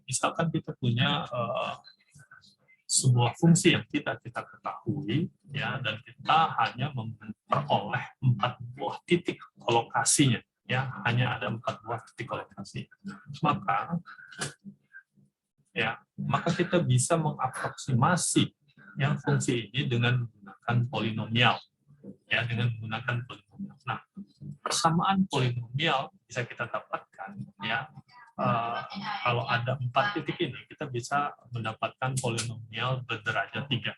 Misalkan kita punya sebuah fungsi yang kita ketahui, ya, dan kita hanya memperoleh 4 buah titik kolokasinya, ya, hanya ada 4 buah titik kolokasi. Maka kita bisa mengaproksimasi yang fungsi ini dengan menggunakan polinomial, ya, dengan menggunakan polinomial. Nah, persamaan polinomial bisa kita dapatkan, ya. Kalau ada 4 titik ini, kita bisa mendapatkan polinomial berderajat 3.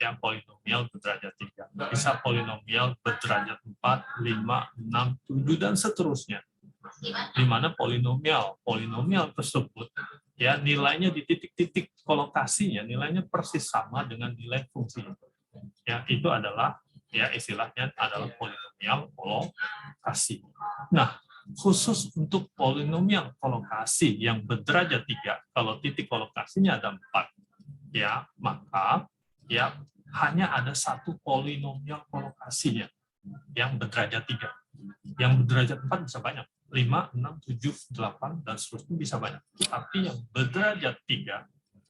Ya, polinomial berderajat 3. Bisa polinomial berderajat 4, 5, 6, 7, dan seterusnya. Di mana polinomial tersebut, ya, nilainya di titik-titik kolokasinya, nilainya persis sama dengan nilai fungsi. Ya, itu adalah, ya, istilahnya adalah polinomial kolokasi. Nah, khusus untuk polinomial kolokasi yang berderajat 3, kalau titik kolokasinya ada 4, ya, maka, ya, hanya ada 1 polinomial kolokasinya yang berderajat 3. Yang berderajat 4 bisa banyak, 5, 6, 7, 8, dan seterusnya bisa banyak. Tapi yang berderajat 3,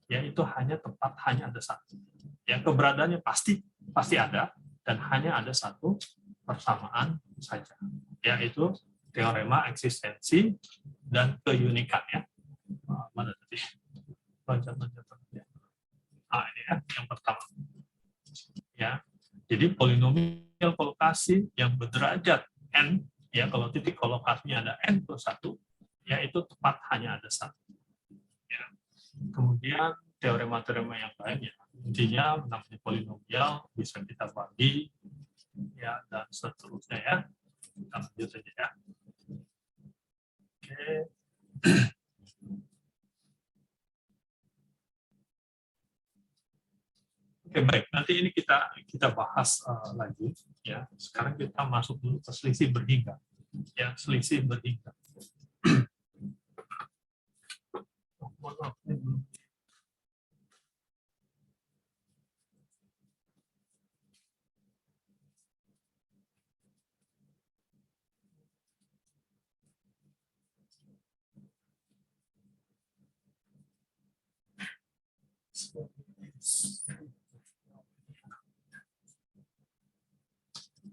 ya, itu hanya tepat, hanya ada 1. Yang keberadaannya pasti ada, dan hanya ada 1 persamaan saja, yaitu teorema eksistensi dan keunikan, ya. Mana tadi? Ini ya, yang pertama. Ya, jadi polinomial kolokasi yang berderajat n, ya, kalau titik kolokasinya ada n plus 1, ya, itu tepat hanya ada 1. Ya. Kemudian teorema-teorema yang lainnya, intinya namanya polinomial bisa kita bagi, ya, dan seterusnya, ya. Kita lanjut saja, ya. Oke. Oke, baik. Nanti ini kita bahas lagi, ya. Sekarang kita masuk dulu ke selisih berhingga. Ya, selisih berhingga.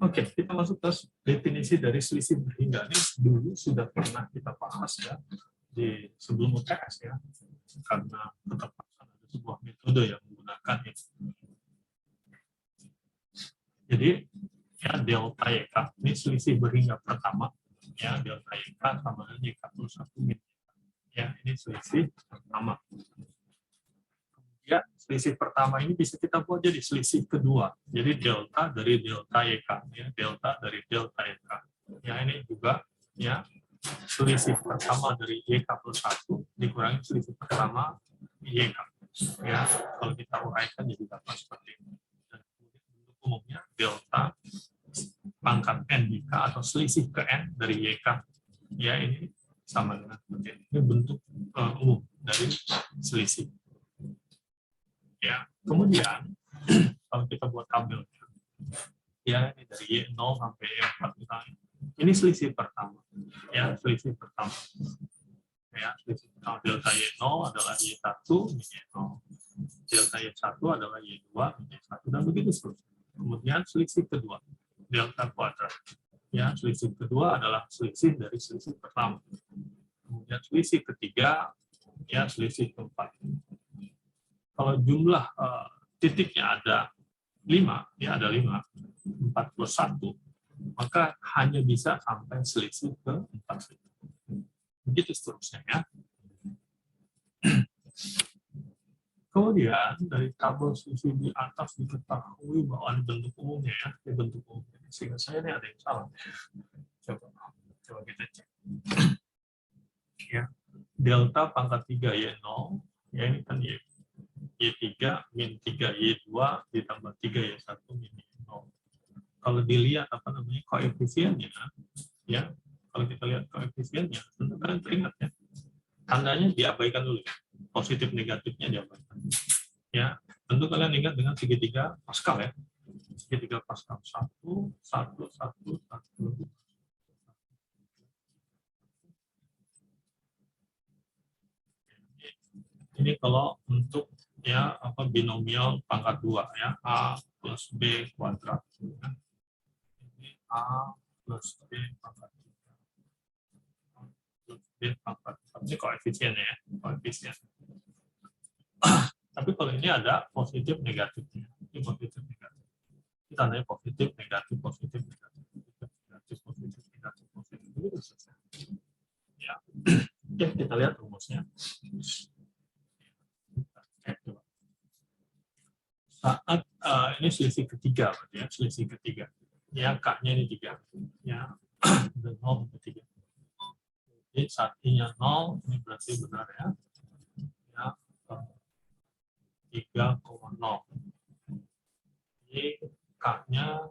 Oke, kita masuk ke definisi dari selisih berhingga. Ini dulu sudah pernah kita bahas, ya, di sebelum UTS, ya, karena ketepatan ada sebuah metode yang menggunakannya. Jadi, ya, delta YK ini selisih berhingga pertama, ya, delta YK sama dengan YK plus 1 min. Ya, ini selisih pertama. Ya, selisih pertama ini bisa kita buat jadi selisih kedua. Jadi delta dari delta YK, ya, delta dari delta YK. Ya, ini juga, ya, selisih pertama dari YK plus 1 dikurangi selisih pertama YK. Ya, kalau kita uraikan jadi dapat seperti ini. Dan kemudian bentuk umumnya delta pangkat n YK atau selisih ke n dari YK. Ya, ini sama dengan seperti ini. Ini bentuk umum dari selisih. Ya, kemudian kalau kita buat tabel, ya, ini dari Y0 sampai Y4 misalnya. Ini selisih pertama, ya, selisih pertama. Ya, selisih pertama delta Y0 adalah Y1 min Y0. Delta Y1 adalah Y2 min Y1 dan begitu seterusnya. Kemudian selisih kedua, delta kuadrat. Ya, selisih kedua adalah selisih dari selisih pertama. Kemudian selisih ketiga, ya, selisih keempat. Kalau jumlah titiknya ada 5, ya, ada 5, 4 plus 1, maka hanya bisa sampai selisih ke 4. Begitu seterusnya, ya. Kemudian dari tabel selisih di atas diketahui bahwa ada bentuk umumnya, ya, ini bentuk umumnya. Sehingga saya ini ada yang salah. Coba kita cek. Ya, delta pangkat 3 Y0, ya, ini kan Y3 min 3 Y2 ditambah 3 Y1 min Y0. Kalau dilihat koefisiennya, ya, kalau kita lihat koefisiennya, tentu kalian teringat, ya, tandanya diabaikan dulu, ya. Positif negatifnya diabaikan. Ya, tentu kalian ingat dengan segitiga Pascal, ya. segitiga Pascal 1, 1, 1, 1. Ini kalau untuk ya apa binomial pangkat 2 ya, A plus B kuadrat. Ini A plus B pangkat 3. Plus B pangkat 4. Ini koefisien ya, koefisien. Tapi kalau ini ada positif negatifnya. Ini positif negatif. Kita tandanya positif negatif positif negatif. Negatif positif negatif positif. Itu selesai. Ya. Oke, kita lihat rumusnya. Saat ini selisih ketiga, ya, selisih ketiga. Ya, K-nya ini 3. Ya, dan 0 ketiga. Jadi saat I-nya 0, ini berarti benar ya. Ya, 3,0. Jadi K-nya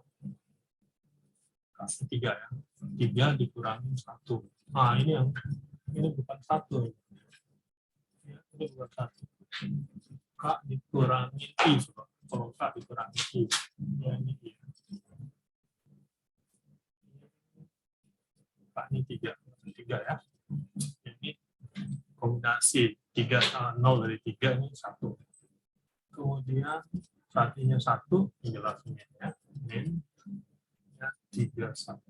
K ketiga ya. 3 dikurangi 1. Nah, ini bukan 1. Ya, ini bukan 1. K dikurangi I, kalau K dikurangi I, ya ini I. K ini 3 ya. Ini kombinasi 0 dari 3 ini 1. Kemudian saat ini 1, jelasinnya ya. Min ya, 3, 1.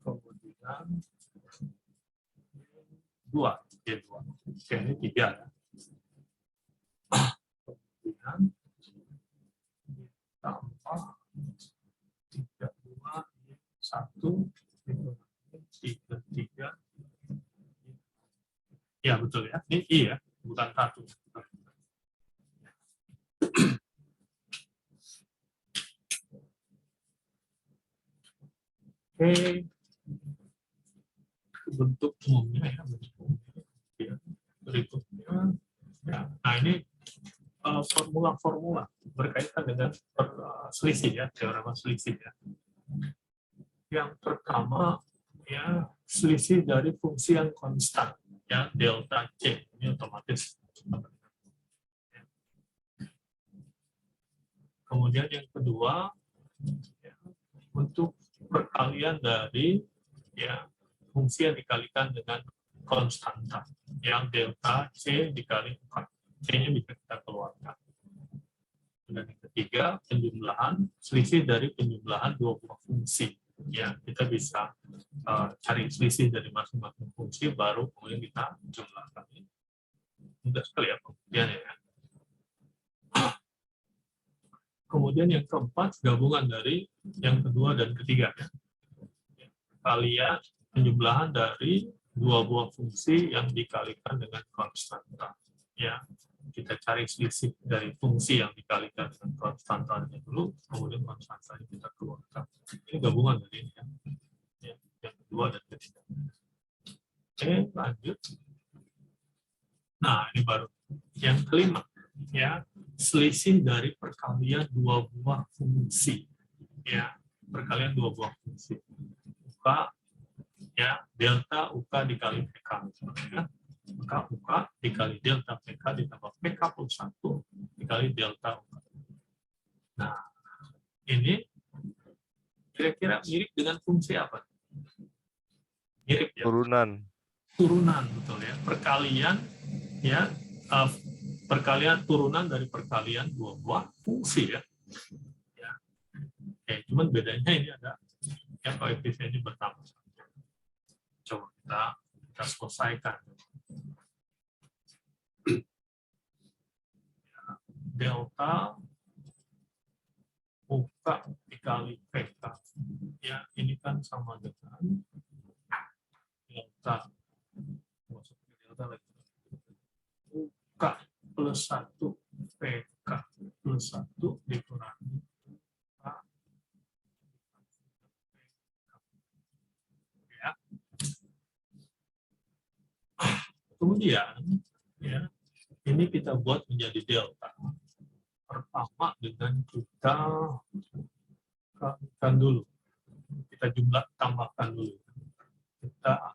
Kemudian 2, ya 2. Oke, ini 3 ya. Kemudian tambah 3, 2, 1, 3, 3. Ya, betul ya. Ini I ya, bukan 1. Oke. Bentuk umumnya ya, ya. Berikutnya. Ya. Nah, ini formula-formula berkaitan dengan selisih ya, teorema selisih ya. Yang pertama ya selisih dari fungsi yang konstan ya, delta C ini otomatis. Kemudian yang kedua ya, untuk perkalian dari ya fungsi yang dikalikan dengan konstanta yang delta C dikali 4. C-nya bisa kita keluarkan. Dan yang ketiga, penjumlahan, selisih dari penjumlahan dua buah fungsi. Ya, kita bisa cari selisih dari masing-masing fungsi, baru kemudian kita jumlahkan. Mudah sekali ya pembuktiannya ya. Kemudian yang keempat, gabungan dari yang kedua dan ketiga. Ya. Kalian penjumlahan dari dua buah fungsi yang dikalikan dengan konstanta. Ya, kita cari selisih dari fungsi yang dikalikan dengan konstantanya dulu, kemudian konstantanya kita keluarkan. Ini gabungan dari ini ya, yang kedua dan ketiga. Oke, lanjut. Nah, ini baru yang kelima, ya, selisih dari perkalian dua buah fungsi. Ya, perkalian dua buah fungsi. UK, ya, delta UK dikali PK. Ya. Maka UK dikali delta PK ditambah PK plus 1 dikali delta UK. Nah, ini kira-kira mirip dengan fungsi apa? Mirip ya? Turunan. Turunan, betul ya. Perkalian, ya, perkalian turunan dari perkalian dua buah fungsi ya. Ya. Oke, cuman bedanya ini ada yang koefisiennya bertambah. Coba kita selesaikan. Delta UK dikali PK. Ya, ini kan sama dengan delta. UK plus 1 PK plus 1 dikurangi K. Ya. Kemudian, ya, ini kita buat menjadi delta. Pertama dengan kita kalikan dulu. Kita tambahkan dulu. Kita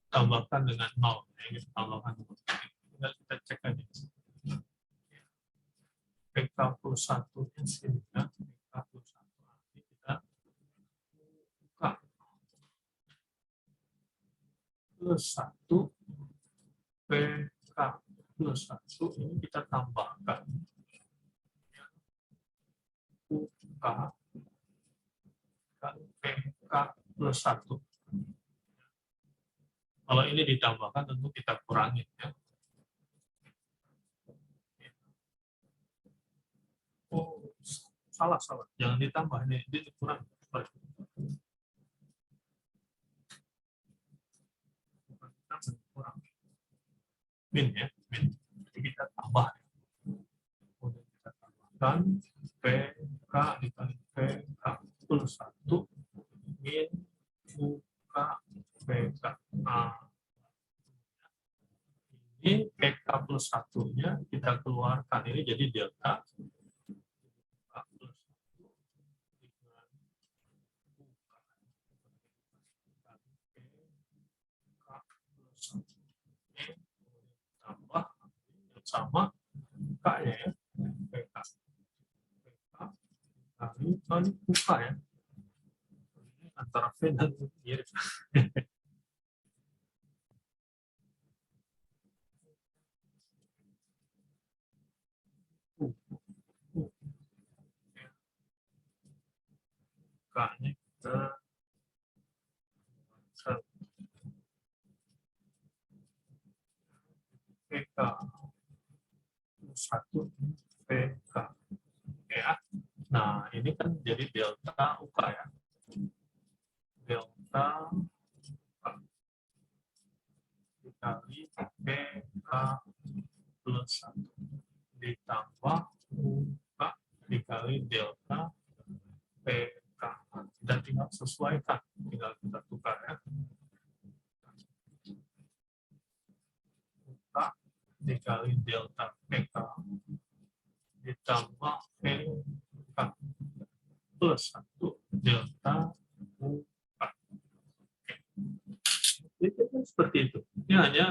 tambahkan dengan 0. Ya, kita tambahkan 0. Tinggal kita cek aja. PK plus 1-nya sini ya. PK plus 1 nanti kita buka plus 1 PK plus 1 ini kita tambahkan UK PK plus 1. Kalau ini ditambahkan tentu kita kurangin ya. Oh, salah. Jangan ditambah, ini dikurang. Kurang. Min ya, min. Jadi kita tambah. Kemudian kita tambahkan PK dikali PK plus 1 min UK PK. Nah, ini PK plus 1-nya kita keluarkan. Ini jadi delta tambah sama K-nya ya, PK kali UK ya, antara V dan mirip. K-nya kita PK plus 1 PK ya. Nah, ini kan jadi delta UK ya. Delta UK dikali PK plus 1 ditambah UK dikali delta PK. Dan tinggal sesuaikan, tinggal kita tukar ya. UK dikali delta PK ditambah PK plus 1 delta UK. Jadi seperti itu. Ini hanya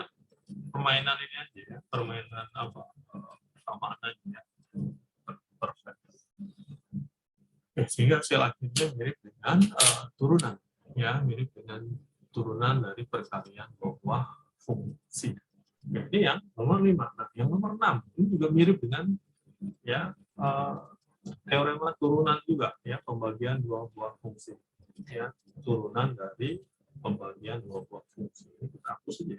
permainan ini aja ya, permainan apa persamaan aja ya. Sehingga sel akhirnya mirip dengan turunan ya, mirip dengan turunan dari perkalian buah fungsi. Jadi yang nomor 5. Nah, yang nomor 6 ini juga mirip dengan ya teorema turunan juga ya, pembagian dua buah fungsi ya, turunan dari pembagian dua buah fungsi. Ini kita hapus saja.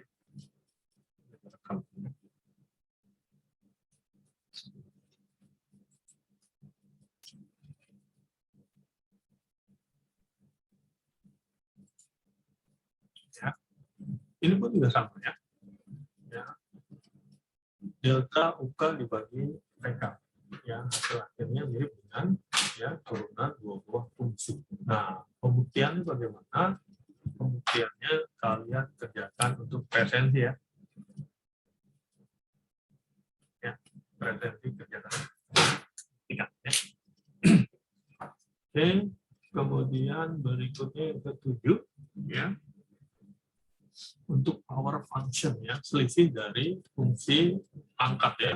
Ya. Ini pun juga sama ya. Delta UK dibagi PK. Ya, hasil akhirnya mirip dengan ya turunan dua buah fungsi. Nah, pembuktiannya bagaimana? Pembuktiannya kalian kerjakan untuk presensi ya. Ya, presensi kerjakan. Ya. Oke, kemudian berikutnya yang ke-7 ya. Untuk power function ya, selisih dari fungsi pangkat ya.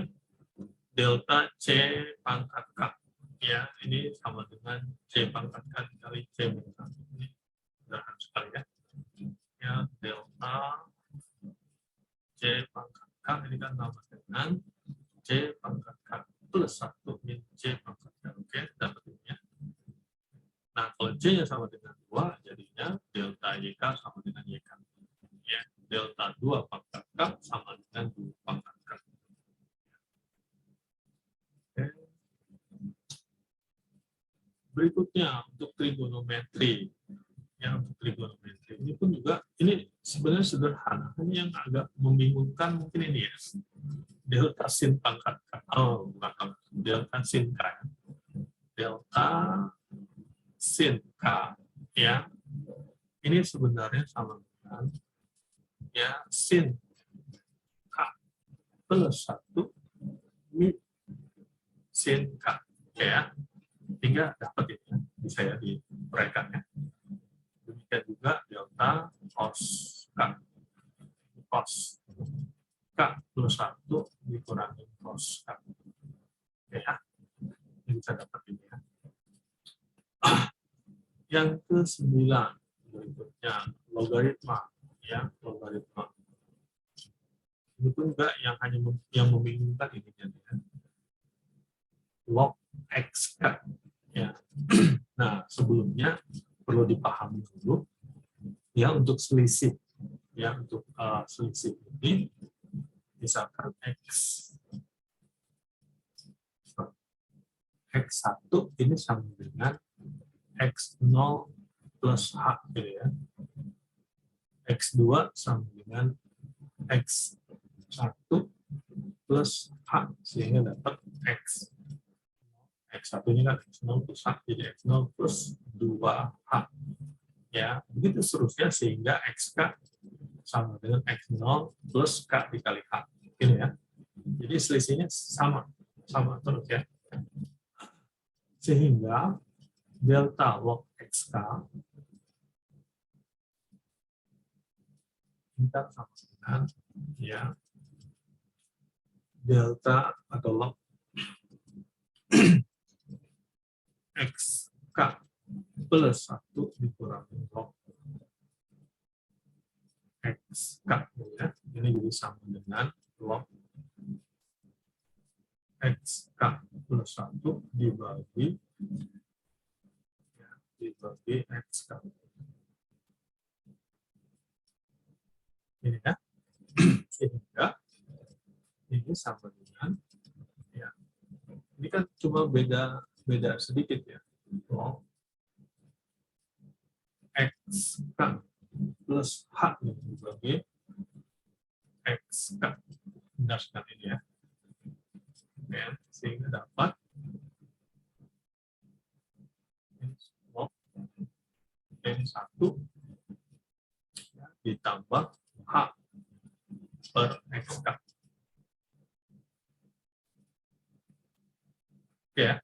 Delta C pangkat K ya, ini sama dengan C pangkat K kali C pangkat. Ini sederhana sekali ya. Ya, delta C pangkat K ini kan sama dengan C pangkat K plus 1 min C pangkat K. Oke, dapat ini ya. Nah, kalau C-nya sama dengan 2, jadinya delta YK sama dengan YK. Ya, delta 2 pangkat K sama dengan 2 pangkat K. Oke. Berikutnya untuk trigonometri. Ya, untuk trigonometri ini pun juga ini sebenarnya sederhana, hanya yang agak membingungkan mungkin ini ya. Delta sin pangkat K. Oh, bukan delta sin K. Delta sin K ya. Ini sebenarnya sama dengan ya sin K plus 1 min sin K ya. Hingga dapat ini ya, bisa ya diuraikan ya. Demikian juga delta cos K. Cos K plus 1 dikurangi cos K. Ya. bisa dapat ini ya. Yang ke-9 berikutnya logaritma ya, logaritma. Itu enggak yang hanya yang membingungkan ini ya. Log x kan ya. Nah, sebelumnya perlu dipahami dulu ya untuk selisih ya, untuk selisih ini misalkan x1 ini sama dengan x0 plus h gitu ya. x2 sama dengan x1 plus h sehingga dapat x1 ini kan x0 plus h, jadi x0 plus 2h ya, begitu seterusnya sehingga xk sama dengan x0 plus k dikali h ini ya. Jadi selisihnya sama terus ya, sehingga delta log xk kita sama dengan ya delta atau log xk plus 1 dikurangi log xk ya. Ini jadi sama dengan log xk plus 1 dibagi xk. Ini ya. Sehingga ini sama dengan ya. Ini kan cuma beda sedikit ya. Log xk plus h dibagi xk. Berdasarkan ini ya. Oke, sehingga dapat log n1 ya, ditambah h per xk. Oke ya.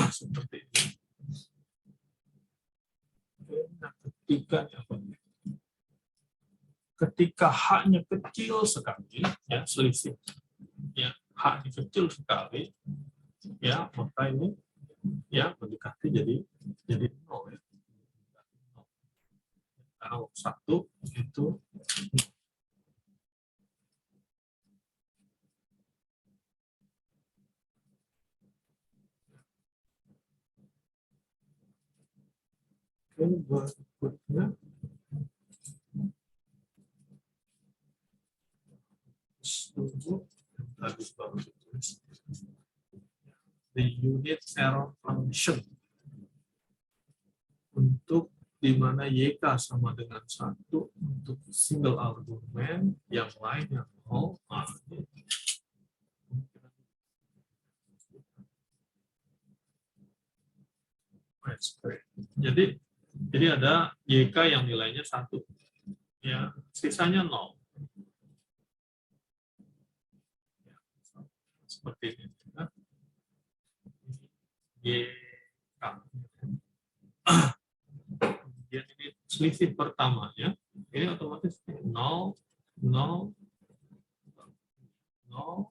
Seperti ini. Nah, ketika h-nya kecil sekali ya, selisih ya, h-nya kecil sekali ya, maka ini ya mendekati jadi 0 ya. Kalau 1 itu berikutnya the unit error function untuk di mana YK sama dengan 1 untuk single argument, yang lainnya 0. Jadi ada YK yang nilainya 1 ya, sisanya 0. Seperti ini ya. YK. Kemudian ini selisih pertamanya, ini otomatis 0, 0, 0, 0.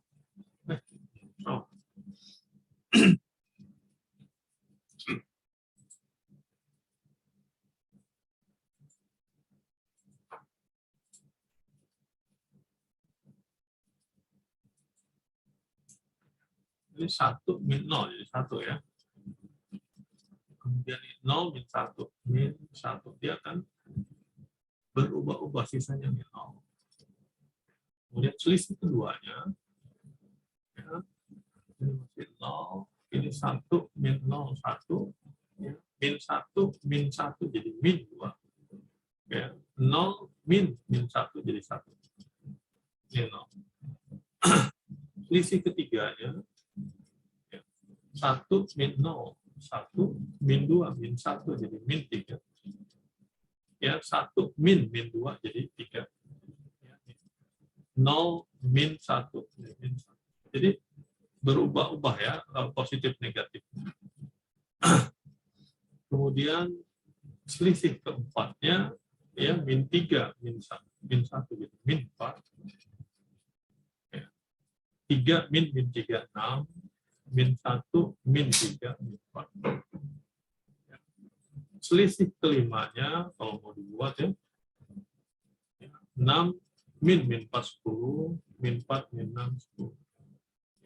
Ini 1 min 0, jadi 1 ya. Kemudian 0 min 1, min 1. Dia akan berubah-ubah, sisanya min 0. Kemudian selisih keduanya, ya, ini masih 0, ini 1, min 0, 1, ya, min 1, min 1 jadi min 2. Ya, 0, min 1 jadi 1. Ini 0. Selisih ketiganya, 1 min 0, 1 min 2, min 1 jadi min 3. Ya, 1 min 2 jadi 3. Ya, 0 min 1 jadi min 1. Jadi berubah-ubah ya, positif negatif. Kemudian selisih keempatnya ya min 3, min 1 jadi min 4. Ya. 3 min 3, 6. min 1, min 3, min 4. Selisih kelimanya, kalau mau dibuat ya, 6, min 4, 10, min 4, min 6, 10.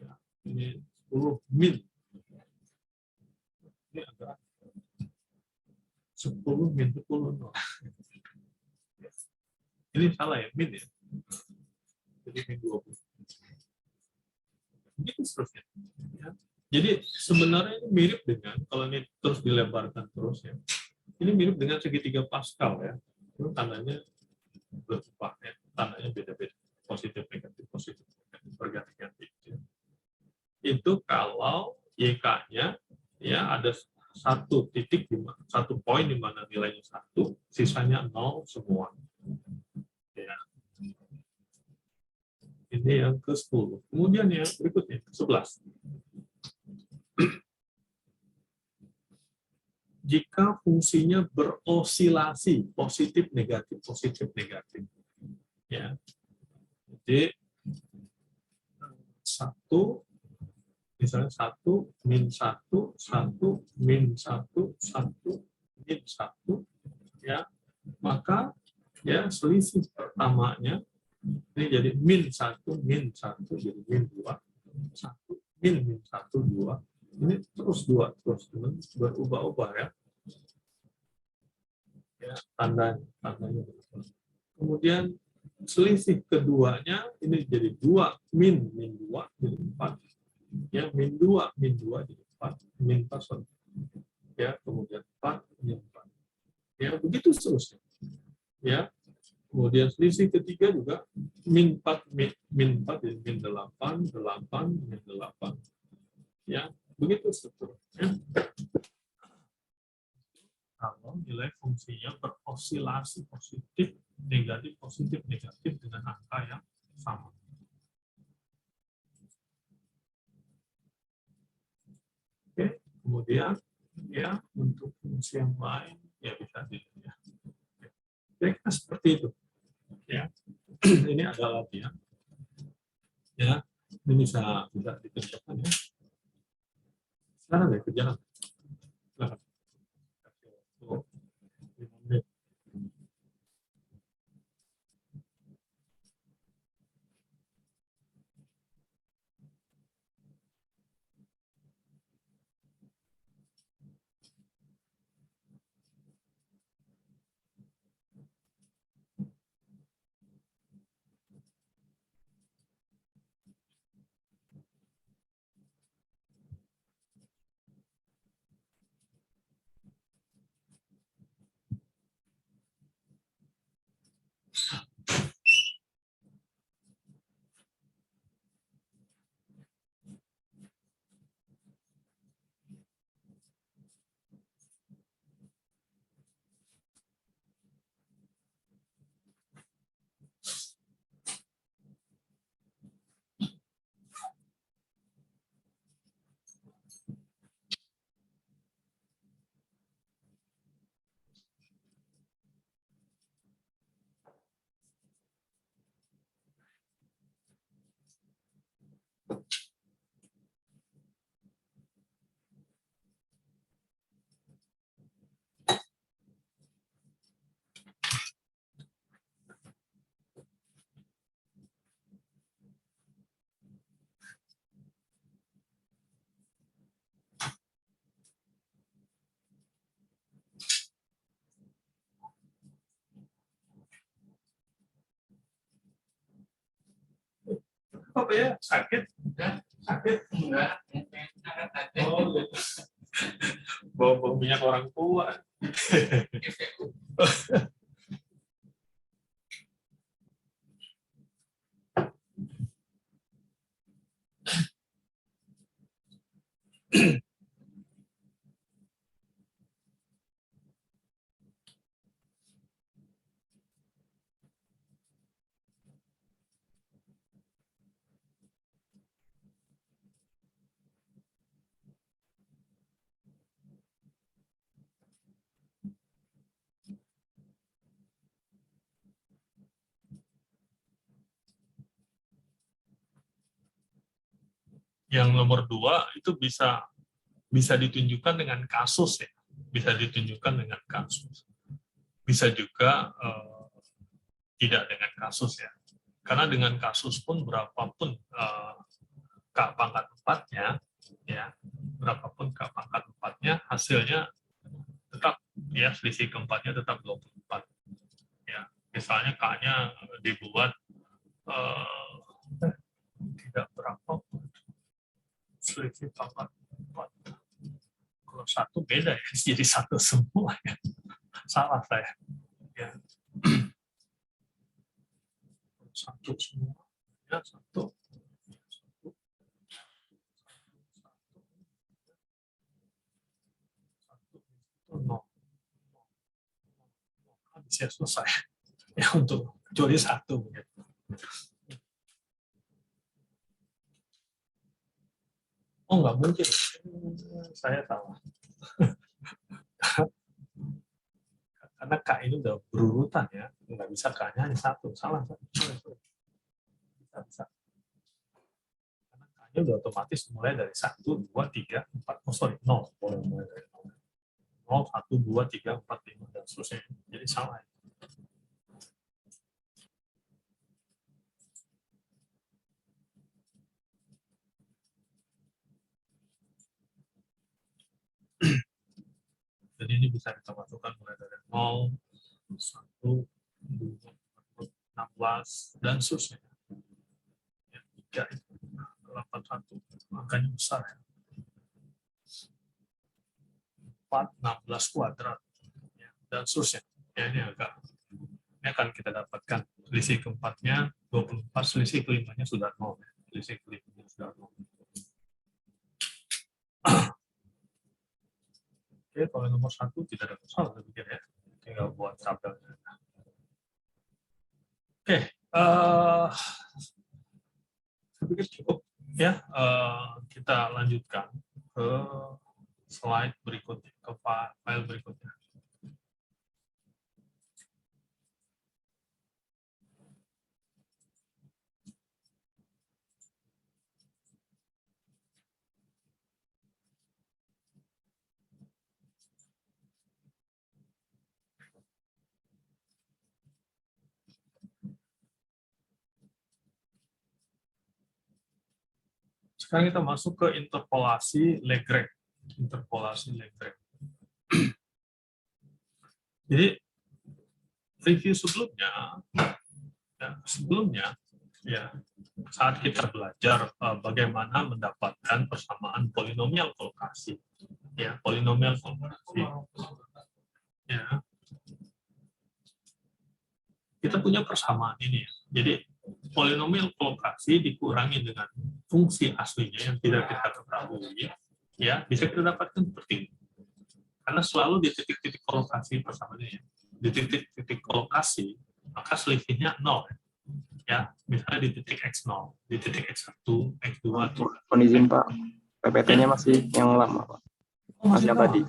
Ya, ini 10, min. Ini agak 10, min 10. No. Ini salah ya, min ya. Jadi min 20. Begitu seterusnya. Ya. Jadi sebenarnya ini mirip dengan, kalau ini terus dilebarkan terus ya, ini mirip dengan segitiga Pascal ya. Itu tandanya berubah ya, tandanya beda-beda, positif negatif berganti-ganti. Ya. Itu kalau YK-nya ya ada satu titik satu poin di mana nilainya 1, sisanya 0 semua. Ya. Ini yang ke-10. Kemudian yang berikutnya, 11. Jika fungsinya berosilasi, positif, negatif, positif, negatif. Ya. Jadi, 1, misalnya 1, min 1, 1, min 1, 1, min 1, ya, maka ya selisih pertamanya ini jadi min 1, min 1, jadi min 2, 1, min 1, 2, ini terus 2, terus berubah-ubah ya. Ya, tandanya. Kemudian selisih keduanya ini jadi 2, min 2, jadi 4. Ya, min 2 jadi 4, min 4, ya, kemudian 4, min 4. Ya, begitu seterusnya. Ya, kemudian selisih ketiga juga min 4, min 4 jadi min 8, 8, min 8. Ya, begitu seterusnya. Kalau nilai fungsinya berosilasi positif, negatif, positif, negatif dengan angka yang sama. Oke, kemudian ya untuk fungsi yang lain ya bisa dilihat. Ya. Kira-kira seperti itu. Ya, ini adalah latihan. Ya, ini bisa dikerjakan ya. Sekarang ya kerjakan. Silakan. Apa ya? Sakit? Sakit? Enggak. Oh, gitu. Bawa minyak orang tua. Yang nomor 2 itu bisa ditunjukkan dengan kasus ya, bisa ditunjukkan dengan kasus. Bisa juga tidak dengan kasus ya. Karena dengan kasus pun berapapun pangkat 4-nya ya, berapapun pangkat 4-nya, hasilnya tetap ya, selisih keempatnya tetap 24 ya. Misalnya K-nya dibuat tidak berapa selisih pangkat 4. Kalau 1 beda ya, jadi 1 semua ya. Salah saya ya. 1 semua ya, 1 no. Habis ya, selesai ya, untuk kecuali 1 gitu. Oh, nggak mungkin, saya salah. Karena K ini udah berurutan ya, nggak bisa K-nya hanya 1, salah. Bisa. Karena K-nya udah otomatis mulai dari 1, 2, 3, 4, oh sorry, 0. Boleh mulai dari 0. 0, 1, 2, 3, 4, 5, dan seterusnya. Jadi salah. Jadi ini bisa kita masukkan mulai dari 0, 1, 2, 16, dan seterusnya. Ya, 3, 81, angkanya besar ya. 4, 16 kuadrat, ya, dan seterusnya. Ya, ini akan kita dapatkan. Selisih keempatnya 24, selisih kelimanya sudah 0. Selisih kelimanya sudah 0. Oke, kalau nomor 1 tidak ada masalah, saya pikir ya. Tinggal buat tabelnya. Oke, saya pikir cukup ya. Kita lanjutkan ke slide berikutnya, ke file berikutnya. Sekarang kita masuk ke interpolasi Legret. Interpolasi Legret. Jadi review sebelumnya ya, saat kita belajar bagaimana mendapatkan persamaan polinomial kolokasi, ya, polinomial kolokasi, ya, kita punya persamaan ini ya. Jadi polinomial kolokasi dikurangi dengan fungsi aslinya yang tidak kita ketahui, ya, bisa kita dapatkan seperti ini. Karena selalu di titik-titik kolokasi persamaannya, di titik-titik kolokasi, maka selisihnya 0. Ya, misalnya di titik X0, di titik X1, X2. Mohon izin Pak, PPT-nya masih yang lama Pak. Oh, masih yang lama. tadi.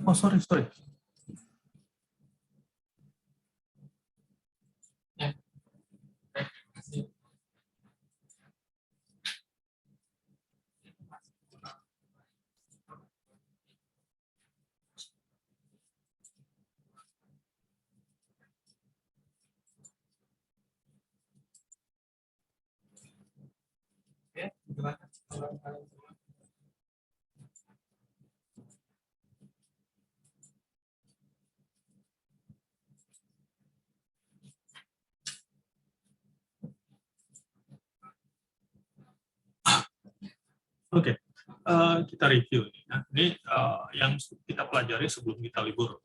Oh, sorry. Ya. Oke, kita review ini. Nah, ini yang kita pelajari sebelum kita libur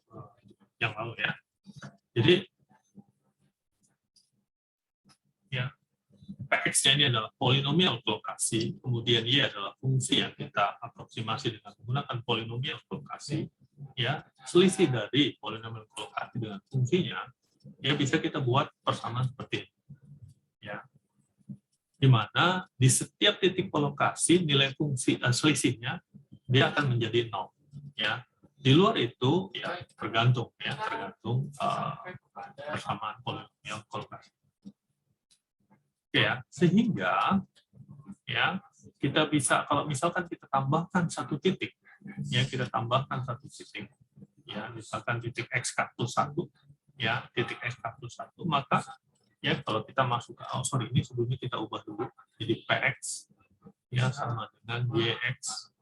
yang lalu ya. Jadi ya, Px-nya ini adalah polinomial kolokasi, kemudian Y adalah fungsi yang kita aproksimasi dengan menggunakan polinomial kolokasi. Ya, selisih dari polinomial kolokasi dengan fungsinya, ya bisa kita buat persamaan seperti ini. Ya, di mana di setiap titik kolokasi nilai fungsi selisihnya dia akan menjadi 0. Ya, di luar itu ya tergantung persamaan polinomial kolokasi. Ya, sehingga ya kita bisa, kalau misalkan kita tambahkan satu titik, ya kita tambahkan satu titik, ya misalkan titik x plus 1, ya titik x plus 1, maka ya kalau kita masuk ke, ini sebelumnya kita ubah dulu, jadi px ya sama dengan yx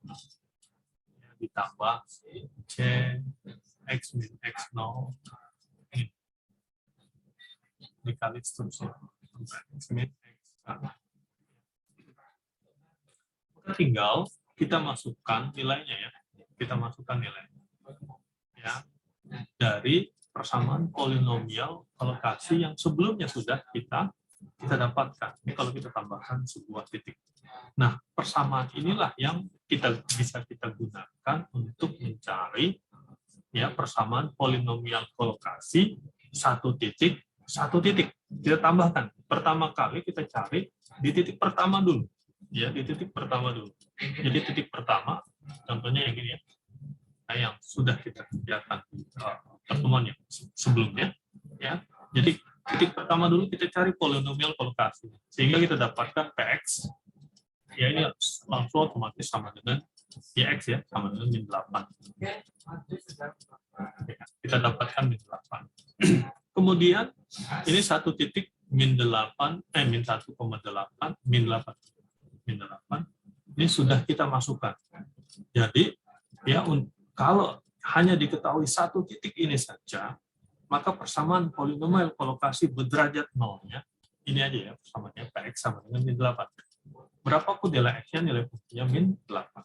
ya, ditambah c x min x0 dikali seterusnya x min x1. Tinggal kita masukkan nilainya ya, kita masukkan nilainya ya dari persamaan polinomial kolokasi yang sebelumnya sudah kita dapatkan. Ini kalau kita tambahkan sebuah titik. Nah, persamaan inilah yang bisa kita gunakan untuk mencari ya persamaan polinomial kolokasi satu titik. Kita tambahkan. Pertama kali kita cari di titik pertama dulu. Ya, di titik pertama dulu. Jadi titik pertama, contohnya yang ini ya. Nah, yang sudah kita kerjakan pertemuan yang sebelumnya ya. Jadi titik pertama dulu kita cari polinomial kolokasi sehingga kita dapatkan px ya, ini langsung otomatis sama dengan px ya, sama dengan min 8 ya, kita dapatkan min 8. Kemudian ini satu titik min 8 min 1,8 min 8 ini sudah kita masukkan. Jadi ya, kalau hanya diketahui satu titik ini saja, maka persamaan polinomial kolokasi berderajat nolnya, ini aja ya, persamaannya px sama dengan min 8. Berapapun nilai x-nya, nilai fungsinya min 8.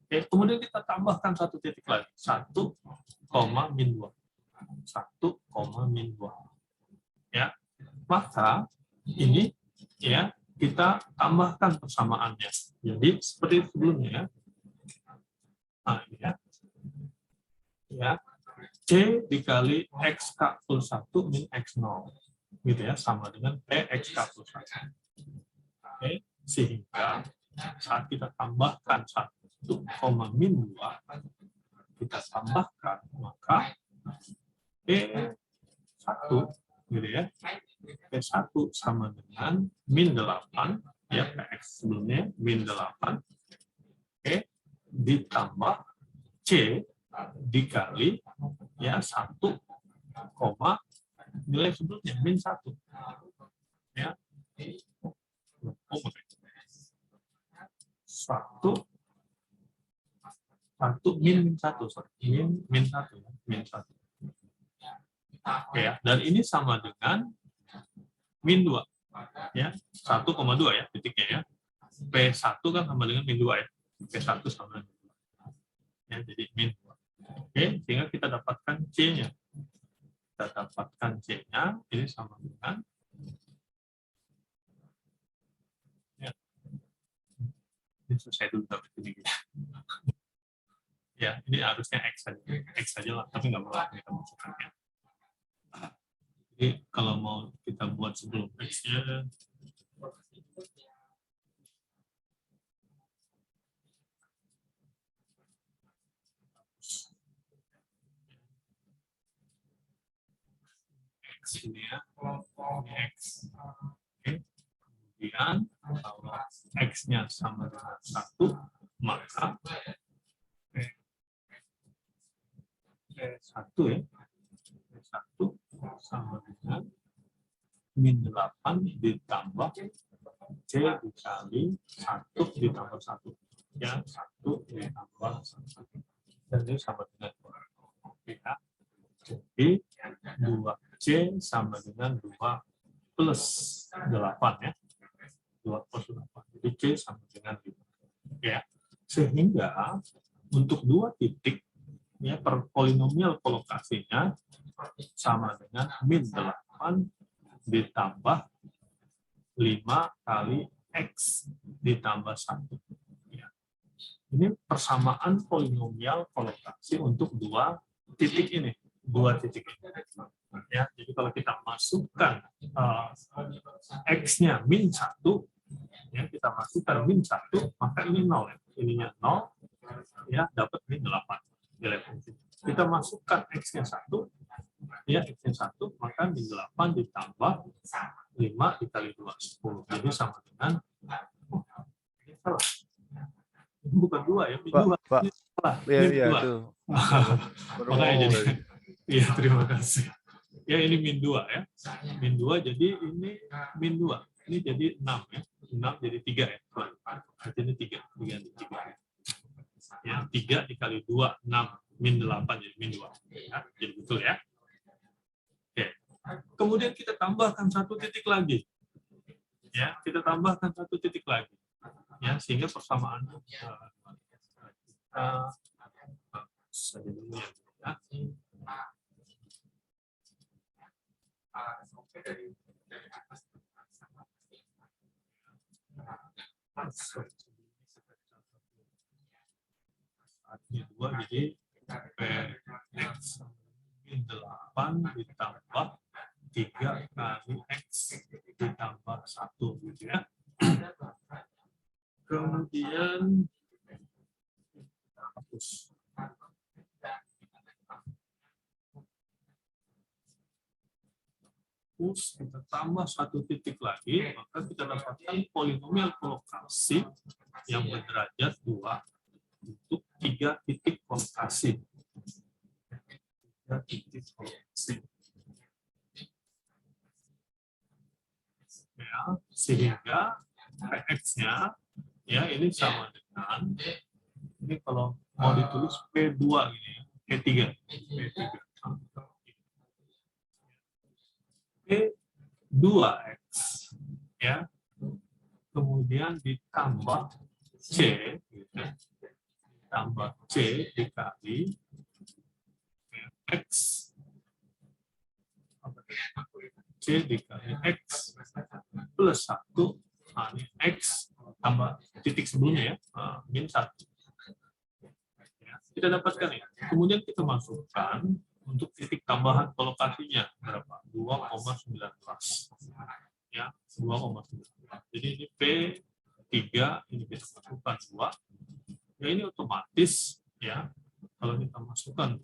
Oke, kemudian kita tambahkan satu titik lagi, 1, min 2. 1, min 2. Ya, maka ini ya kita tambahkan persamaannya. Jadi seperti sebelumnya. Nah, ya. Ya, C dikali XK plus 1 min X0 gitu ya, sama dengan PXK plus 1. Oke, sehingga saat kita tambahkan 1, min 2 kita tambahkan, maka P1 gitu ya, P1 sama dengan min 8 ya, PX sebelumnya min 8, oke, ditambah C dikali ya 1, nilai sebelumnya min 1 ya, 1 min 1, sorry, min 1 ya, min 1 ya, dan ini sama dengan min 2 ya, 1,2 ya titiknya ya, P1 kan sama dengan min 2 ya, P1 sama dengan ya, jadi min 2. Oke, sehingga kita dapatkan C-nya. Kita dapatkan C-nya, ini sama dengan ya. Ini selesai dulu tapi ini. Ya, ini harusnya X saja lah, tapi nggak apa-apa kita masukkan ya. Jadi kalau mau kita buat sebelum X-nya, ini ya, X. Oke. Kemudian kalau X-nya sama dengan 1, maka P1 ya, P1 sama dengan min 8 ditambah C dikali 1 ditambah 1 ya, 1 ditambah 1 dan ini sama dengan 2 ya. Jadi 2C sama dengan 2 plus 8 ya, 2 plus 8, jadi C sama dengan 5 ya, sehingga untuk dua titik ya, per polinomial kolokasinya sama dengan min 8 ditambah 5 kali X ditambah 1 ya. Ini persamaan polinomial kolokasi untuk dua titik ini, ya. Jadi kalau kita masukkan X-nya min 1 ya, kita masukkan min 1, maka ini 0 ya, ininya 0 ya, dapat min 8 nilai fungsi. Kita masukkan X-nya 1 ya, X-nya 1, maka min 8 ditambah 5 dikali 2, 10. Jadi sama dengan Iya, Min iya 2. tuh. Makanya jadi, Beroy. iya terima kasih. Ya ini min 2 ya. Min 2 jadi ini min 2. Ini jadi 6 ya. 6 jadi 3 ya. Berarti ini 3. 3 jadi 3 ya. Ya, 3 dikali 2, 6. Min 8 jadi min 2. Ya, jadi betul ya. Oke. Kemudian kita tambahkan 1 titik lagi. Ya, kita tambahkan 1 titik lagi. Ya, sehingga persamaan saja dulu ya. Ini 2 jadi Px min 8 ditambah 3 kali X ditambah 1 gitu ya. Kemudian hapus. Kita tambah 1 titik lagi, maka kita dapatkan polinomial kolokasi yang berderajat 2 untuk 3 titik kolokasi. 3 titik kolokasi. Ya, sehingga Px-nya ya ini sama dengan ini kalau mau ditulis P2 gini ya, P3. P2X ya. Kemudian ditambah C gitu. Tambah C dikali X C dikali X plus 1 X tambah titik sebelumnya ya, min 1. Ya, kita dapatkan ya. Kemudian kita masukkan untuk titik tambahan kolokasinya berapa? 2,19. Ya, 2,19. Jadi ini P3, ini kita masukkan 2. Ya ini otomatis ya. Kalau kita masukkan 2,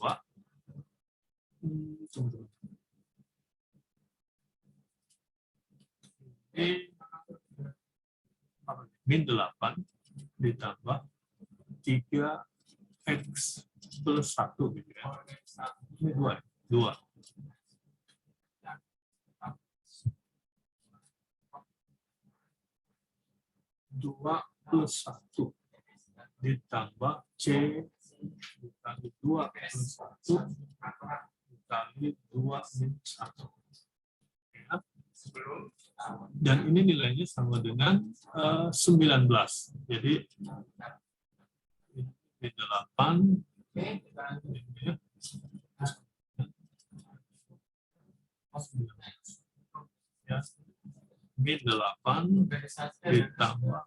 min 8 ditambah 3X plus 1 gitu ya. Ini 2. 2 plus 1 ditambah C dikali 2 plus 1 dikali 2 min 1. Ya. Dan ini nilainya sama dengan 19. Jadi min 8 ya, min 8 ditambah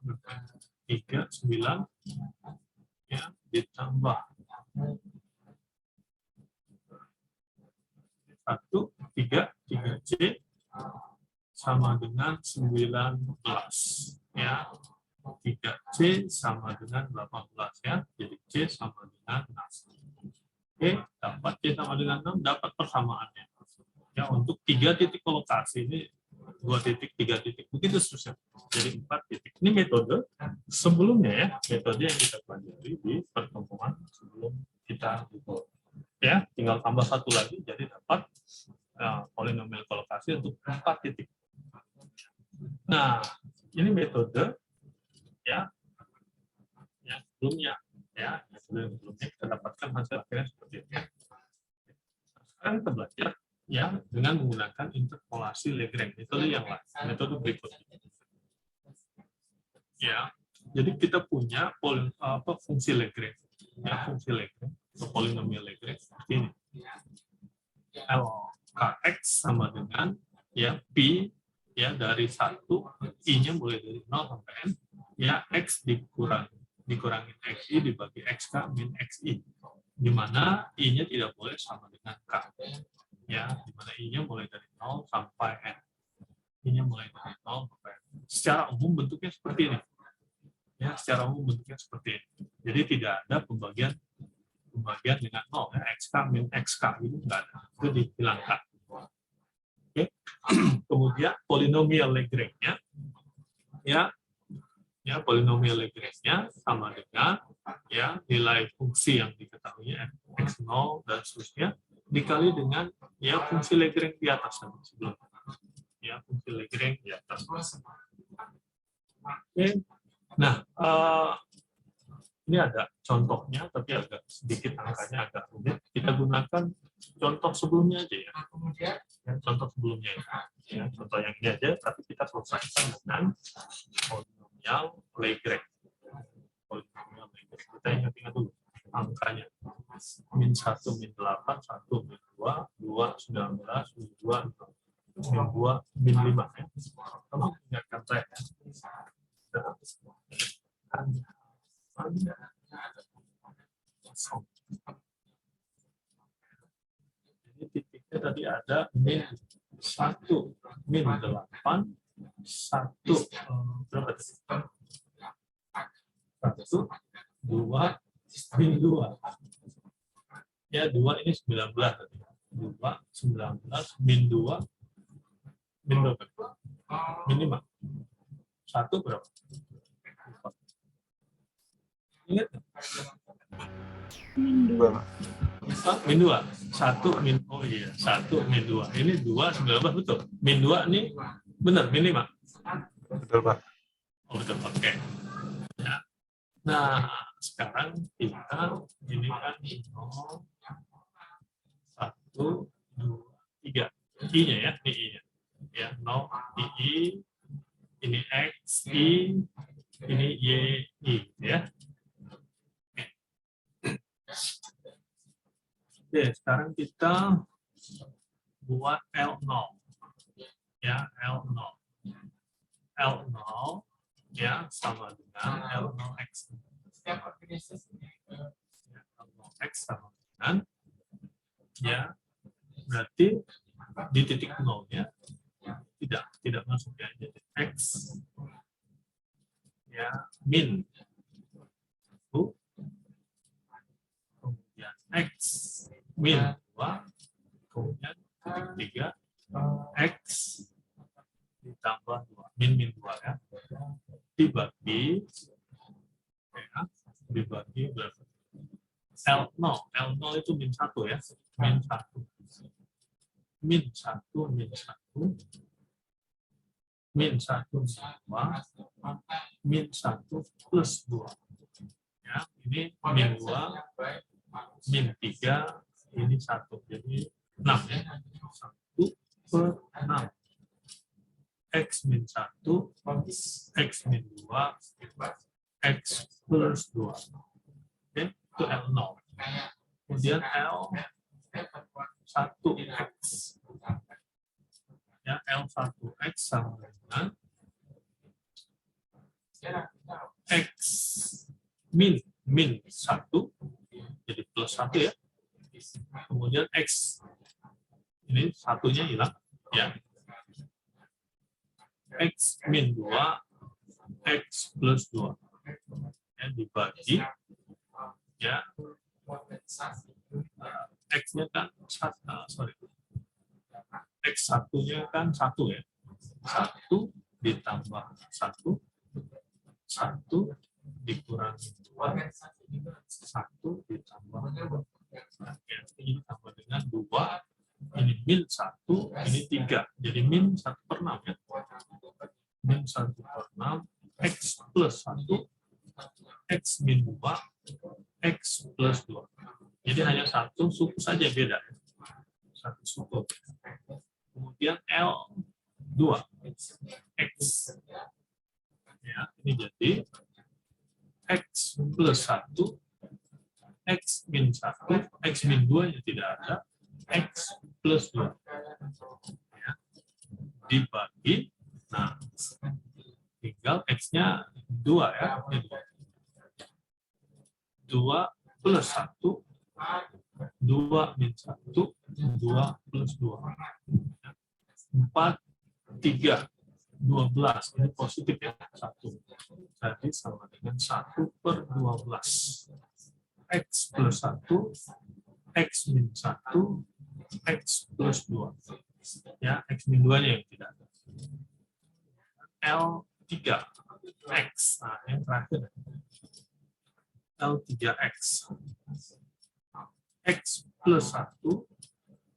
3, 9 ya, ditambah 1, 3, 3C sama dengan 19 ya. 3C sama dengan 18 ya. Jadi C sama dengan 6. Oke, dapat C sama dengan 6, dapat persamaannya. Ya, untuk 3 titik kolokasi ini 2 titik, 3 titik, begitu seterusnya. Jadi 4 titik. Ini metode sebelumnya ya, metode yang kita pelajari di pertemuan sebelum kita buku. Ya, tinggal tambah 1 lagi, jadi dapat polinomial kolokasi untuk 4 titik. Nah, ini metode ya, yang sebelumnya ya, sebelumnya kita dapatkan hasil akhirnya seperti ini. Sekarang kita belajar ya dengan menggunakan interpolasi Lagrange, metode yang lain, metode berikutnya. Ya, jadi kita punya fungsi Lagrange, ya, fungsi Lagrange atau polinomial Lagrange seperti ini. LKX sama dengan ya Pi ya dari 1, I-nya mulai dari 0 sampai N, ya X dikurangin XI dibagi XK min XI, di mana I-nya tidak boleh sama dengan K. Ya, di mana I-nya mulai dari 0 sampai N. I-nya mulai dari 0 sampai N. Secara umum bentuknya seperti ini. Ya, secara umum bentuknya seperti ini. Jadi tidak ada pembagian dengan 0, ya, XK min XK itu enggak ada. Itu dihilangkan. Oke. Kemudian polinomial Lagrange-nya ya polinomial Lagrange-nya sama dengan ya nilai fungsi yang diketahuinya x0 dan seterusnya dikali dengan ya fungsi Lagrange di atas tadi sebelumnya. Ya, fungsi Lagrange di atas. Oke. Nah, ini ada contohnya, tapi agak sedikit angkanya agak rumit. Kita gunakan contoh sebelumnya aja ya. Ya, contoh sebelumnya ya. Contoh yang ini aja, tapi kita selesaikan dengan polinomial Lagrange. Polinomial Lagrange. Kita ingat-ingat dulu angkanya. Min 1, min 8, 1, min 2, 2, 19, min 2, min 2, min 5. Ya. Kamu ingatkan saya. Jadi titiknya tadi ada min 1, min 8, 1, berapa tadi? 1, 2, min 2. Ya, 2 ini 19 tadi. 2, 19, min 2, min berapa? Min 5. 1 berapa? Ingat? Min 2. Min 2. 1 min, oh iya, 1 min 2. Ini 2, 19 betul. Min 2 ini benar, min 5. Betul, Pak. Oh, betul, oke. Ya. Nah, sekarang kita ini kan 0, 1, 2, 3. I-nya ya, ini I-nya. Ya, 0, I, ini X, I, ini Y, I. Ya. Oke, sekarang kita buat L0. Ya, L0. L0 ya sama dengan L0X. Ya, L0X sama dengan ya berarti di titik 0-nya tidak masuk ya. Jadi X ya min 1, kemudian X min 2, kemudian titik 3 X ditambah 2, min 2 ya, dibagi ya, dibagi berapa? L0 itu min 1 ya, min 1, min 1, min 1, min 1, min 1 plus 2 ya, ini min 2, min 3, ini 1, jadi 6 ya, 1 per 6. X min 1, X min 2, X plus 2. Oke, itu L0. Kemudian L1X. Ya, L1X sama dengan X min 1, jadi plus 1 ya. Kemudian X, ini satunya hilang, ya. X min 2, X plus 2. Ya, dibagi, ya, X-nya kan, X1-nya kan 1 ya. 1 ditambah 1, 1 dikurangi 2, 1 ditambah 2. Ya, ini tambah dengan 2, ini min 1, ini 3. Jadi min 1 per 6 ya. Min 1 per 6, X plus 1, X min 2, X plus 2. Jadi hanya satu suku saja beda. Satu suku. Kemudian L2, X. Ya, ini jadi X plus 1, X min 1, X min 2 yang tidak ada, X plus 2. Ya. Dibagi, nah, tinggal X-nya 2 ya. 2 plus 1, 2 min 1, 2 plus 2. 4, 3, 12. Ini positif ya, 1. Jadi sama dengan 1 per 12. X plus 1, X min 1, X plus 2. Ya, X min 2-nya yang tidak ada. L3, X. Nah, yang terakhir. L3X. X plus 1,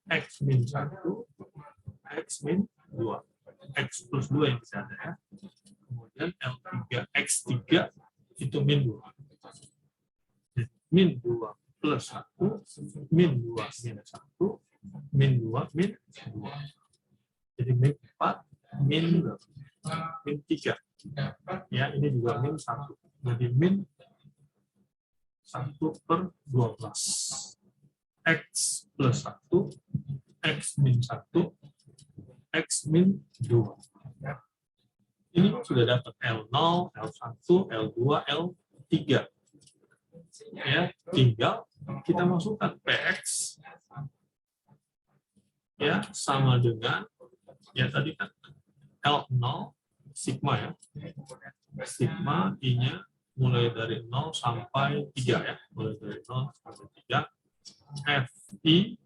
X min 1, X min 2. X plus 2 yang bisa ada ya. Kemudian L3X3 itu min 2. Min 2 plus 1, min 2 min 1, min 2 min 2. Jadi min 4, min 3. Ya, ini juga min 1. Jadi min 1/12. X plus 1, X min 1, X min 2. Ini sudah dapat L0, L1, L2, L3. Ya, tinggal kita masukkan PX ya sama dengan ya tadi kan L0 sigma ya. Sigma I-nya mulai dari 0 sampai 3 ya. Mulai dari 0 sampai 3. FI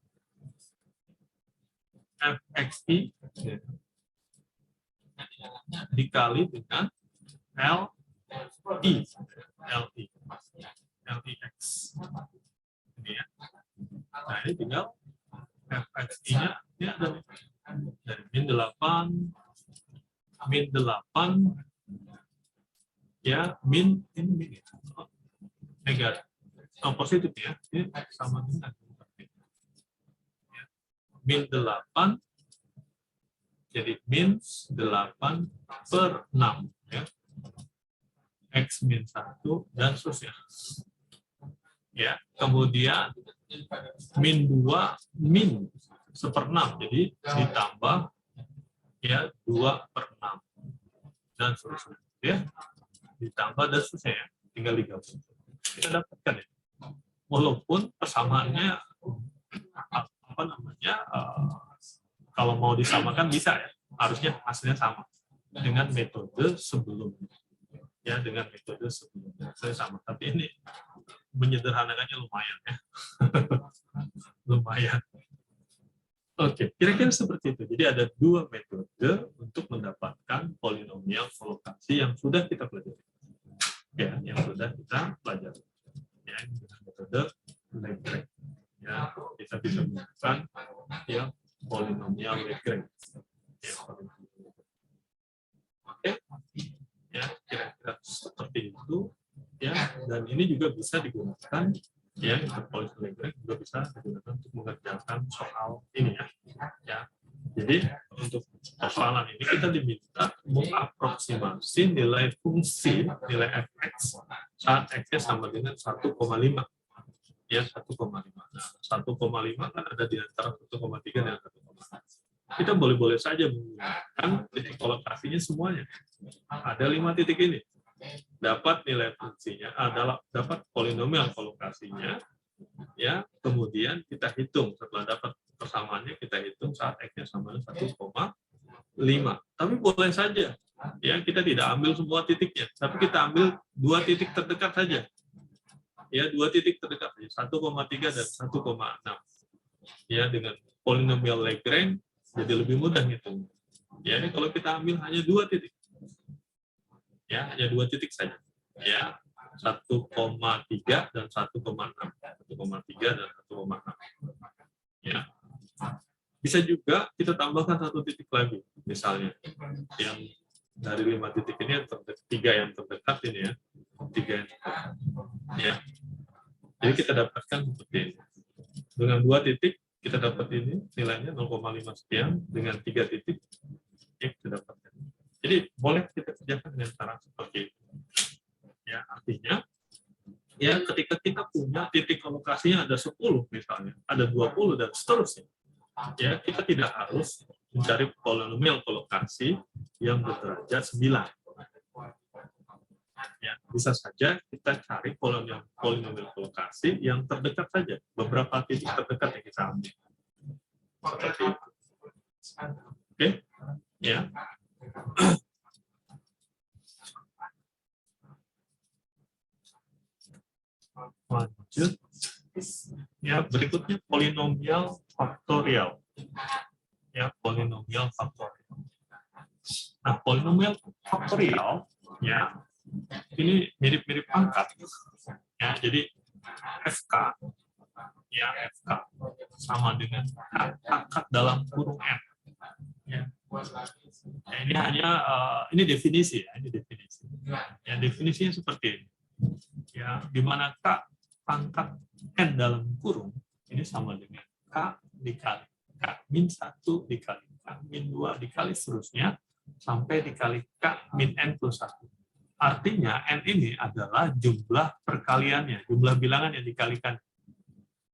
FXI dikali dengan LI LIX. Ini ya. Nah, ini tinggal FXI-nya ini ada dari min 8 ya min ini min negatif positif ya, ini sama dengan ya. Min 8 jadi min 8/6 ya. X min 1 dan seterusnya ya. Kemudian min 2 min 1/6 jadi ditambah ya 2/6 dan seterusnya ya, ditambah dan seterusnya ya, tinggal digabung kita dapatkan ya. Walaupun persamaannya apa namanya kalau mau disamakan bisa ya, harusnya hasilnya sama dengan metode sebelumnya ya, dengan metode sebelumnya saya sama, tapi ini menyederhanakannya lumayan ya. Lumayan. Oke, kira-kira seperti itu. Jadi ada dua metode untuk mendapatkan polinomial kolokasi yang sudah kita pelajari. Ya, yang sudah kita pelajari. Ya, dengan metode Lagrange. Ya, kita bisa menggunakan ya polinomial Lagrange. Ya, oke. Ya, kira-kira seperti itu. Ya, dan ini juga bisa digunakan ya, polinomial Lagrange juga bisa digunakan untuk mengerjakan soal ini ya. Ya. Jadi untuk persoalan ini kita diminta mengaproksimasi nilai fungsi nilai fx saat x-nya sama dengan 1,5 ya, 1,5. Nah, 1,5 kan ada di antara 1,3 dan 1,6. Kita boleh-boleh saja menggunakan titik kolokasinya semuanya. Ada 5 titik ini. Dapat nilai fungsinya adalah dapat polinomial kolokasinya ya, kemudian kita hitung setelah dapat persamaannya, kita hitung saat x-nya sama dengan 1,5. Tapi boleh saja ya, kita tidak ambil semua titiknya, tapi kita ambil 2 titik terdekat saja ya, 2 titik terdekat saja, 1,3 dan 1,6 ya. Dengan polinomial Lagrange jadi lebih mudah hitung ya. Ini kalau kita ambil hanya 2 titik ya, hanya 2 titik saja ya, 1,3 dan 1,6, 1,3 dan 1,6 ya. Bisa juga kita tambahkan 1 titik lagi, misalnya yang dari 5 titik ini yang terdekat, 3 yang terdekat ini ya, 3 yang terdekat ya. Jadi kita dapatkan seperti ini. Dengan 2 titik kita dapat ini nilainya 0,5 sekian, dengan 3 titik ya kita dapatkan. Jadi boleh kita kerjakan dengan cara seperti itu. Ya, artinya ya ketika kita punya titik kolokasinya ada 10 misalnya, ada 20 dan seterusnya. Ya, kita tidak harus mencari polinomial kolokasi yang berderajat 9. Ya, bisa saja kita cari polinomial kolokasi yang terdekat saja, beberapa titik terdekat yang kita ambil. Seperti itu. Oke, ya. Lanjut. Ya, berikutnya polinomial faktorial. Ya, polinomial faktorial. Nah, polinomial faktorial ya, ini mirip-mirip pangkat. Ya, jadi FK ya FK sama dengan pangkat dalam kurung N. Ya. Ya, ini hanya ini definisi ya, ini definisi. Ya, definisinya seperti ini. Ya, di mana K pangkat N dalam kurung ini sama dengan K dikali K min 1 dikali K min 2 dikali seterusnya sampai dikali K min N plus 1. Artinya N ini adalah jumlah perkaliannya, jumlah bilangan yang dikalikan.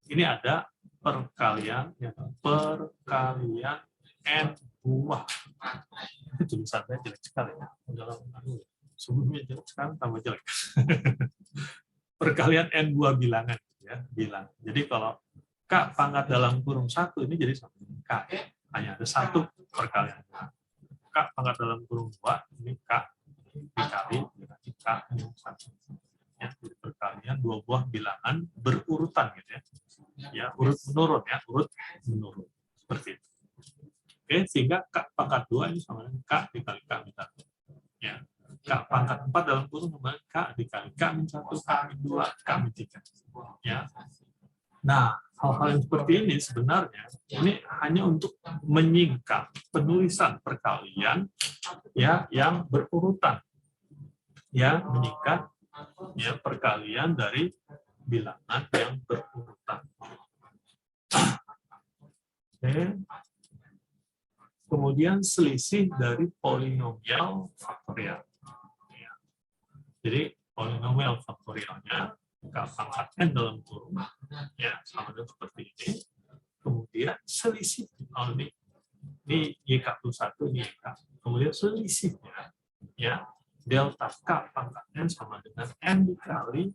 Ini ada perkalian, ya, perkalian N buah. Tulisannya jelek sekali ya. Dalam sebelumnya jelek, sekarang tambah jelek. Perkalian N buah bilangan, ya, bilang. Jadi kalau K pangkat dalam kurung 1 ini jadi sama dengan K. Hanya ada satu perkalian. K pangkat dalam kurung 2 ini K dikali K min 1. Ya, jadi perkalian dua buah bilangan berurutan gitu ya. Ya, urut menurun ya, urut menurun. Seperti itu. Oke, sehingga K pangkat 2 ini sama dengan K dikali K min 1. Ya. K pangkat 4 dalam kurung sama K dikali K min 1, K min 2, K min 3. Ya. Nah, hal-hal yang seperti ini sebenarnya ini hanya untuk menyingkat penulisan perkalian ya yang berurutan. Ya, menyingkat ya perkalian dari bilangan yang berurutan. Oke. Kemudian selisih dari polinomial faktorial. Ya. Jadi polinomial faktorialnya K pangkat N dalam kurung ya sama dengan seperti ini. Kemudian selisih ini YK plus 1 ini YK. Kemudian selisihnya ya delta K pangkat N sama dengan N dikali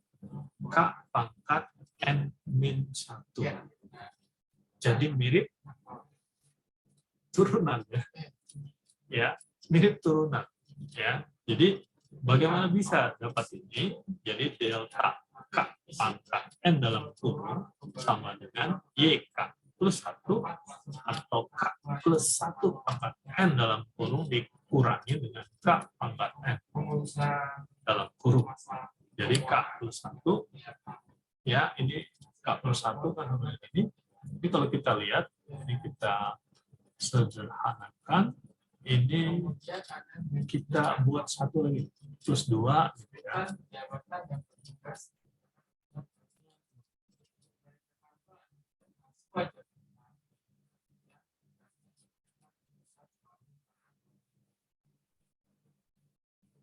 K pangkat N min 1. Jadi mirip turunan ya. Ya, mirip turunan ya. Jadi bagaimana bisa dapat ini? Jadi delta K pangkat N dalam kurung sama dengan YK plus 1 atau K plus 1 pangkat N dalam kurung dikurangi dengan K pangkat N dalam kurung. Jadi K plus 1 ya ini K plus 1 kan ini. Ini kalau kita lihat ini kita sederhanakan, ini kita buat satu lagi plus 2 gitu ya.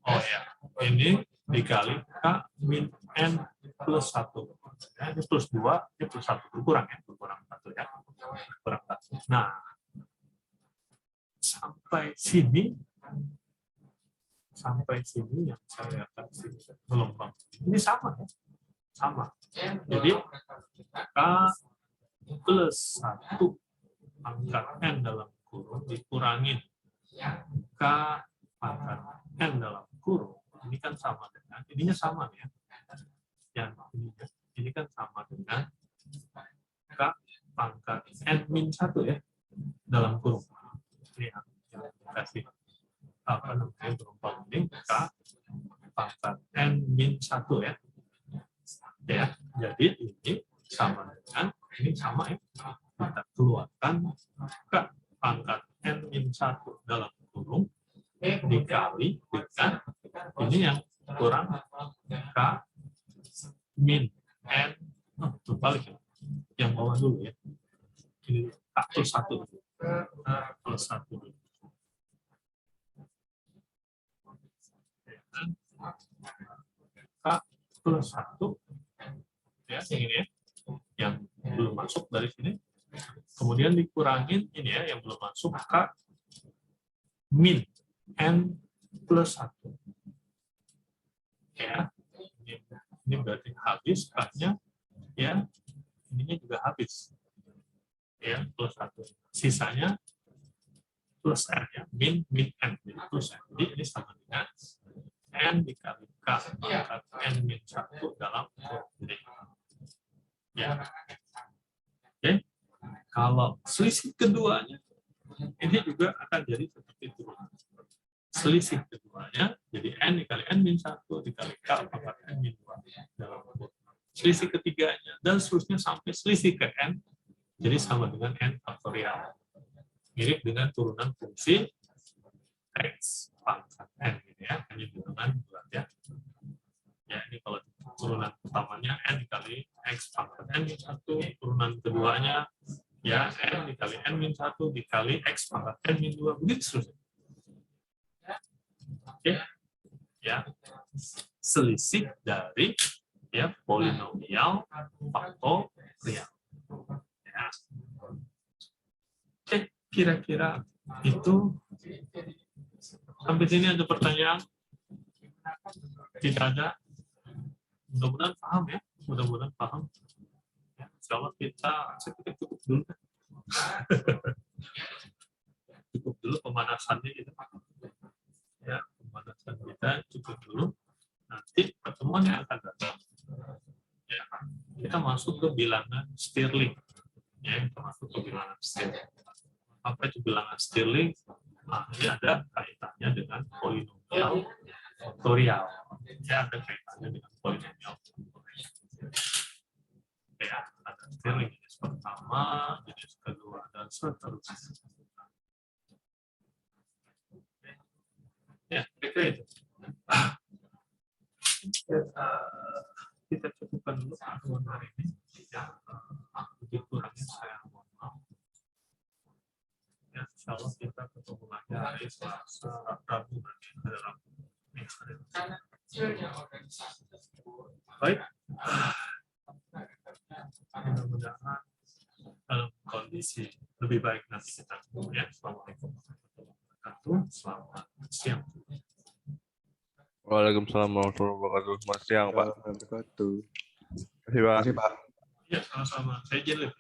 Oh ya, ini dikali K min N plus 1. Ya, ini plus 2, ini plus 1. Berkurang ya, berkurang 1 ya. Berkurang 1. Nah, sampai sini yang saya kasih gelombang. Ini sama ya. Sama. Jadi K plus 1 pangkat N dalam kurung dikurangin K pangkat N dalam kurung, ini kan sama dengan, ininya sama ya. Yang ini kan sama dengan K pangkat N min 1 ya, dalam kurung. Ini yang kasih apa namanya gelombang ini K pangkat N min 1 ya. Ya, jadi ini sama dengan, ini sama ya. Kita keluarkan K pangkat N min 1 dalam kurung dikali dengan ini yang kurang K min N terbalik ya. Yang bawah dulu ya. Ini K plus 1 plus 1 dulu. K plus 1 ya, yang ini ya, yang belum masuk dari sini. Kemudian dikurangin ini ya, yang belum masuk K min N plus 1. Ya, ini berarti habis K-nya, ya, ininya juga habis. Ya, plus 1. Sisanya plus N ya, min N, jadi plus N. Jadi ini sama dengan N dikali K pangkat N min 1 dalam kurung. Ya. Oke. Kalau selisih keduanya, ini juga akan jadi seperti itu. Selisih keduanya jadi N dikali N min 1 dikali K pangkat N min 2 dalam kurung. selisih ketiganya, dan seterusnya sampai selisih ke n, jadi sama dengan n faktorial. Mirip dengan turunan fungsi x pangkat n, gitu ya, hanya turunan bulat ya. Ya, ini kalau turunan pertamanya n dikali x pangkat n min 1, turunan keduanya ya n dikali n min 1 dikali x pangkat n min 2, begitu seterusnya. Oke, ya, selisih dari ya polinomial faktorial. Ya. Oke, kira-kira itu. Sampai sini ada pertanyaan? Tidak ada? Mudah-mudahan paham ya. Mudah-mudahan paham. Ya, insya Allah kita cukup dulu. Cukup dulu pemanasannya gitu. Ya, pemanasan kita cukup dulu. Nanti pertemuan yang akan datang. Ya, kita masuk ke bilangan Stirling. Ya, kita masuk ke bilangan Stirling. Apa itu bilangan Stirling? Nah, ini ada kaitannya dengan polinomial faktorial. Ya, ada kaitannya dengan polinomial faktorial. Ya, ada Stirling jenis pertama, jenis kedua, dan seterusnya. Ya, kira-kira itu. Kita cukupkan dulu pertemuan hari ini. Ya, lebih kurangnya saya mohon maaf. Ya, insya Allah kita ketemu lagi hari Selasa, Rabu, nanti ada Rabu. Baik. Mudah-mudahan dalam kondisi lebih baik nanti kita ketemu ya. Assalamualaikum warahmatullahi wabarakatuh. Selamat siang. Waalaikumsalam warahmatullahi wabarakatuh. Selamat siang, Pak. Wabarakatuh. Terima kasih, Pak. Terima kasih, Pak. Ya, sama-sama. Saya Jelil.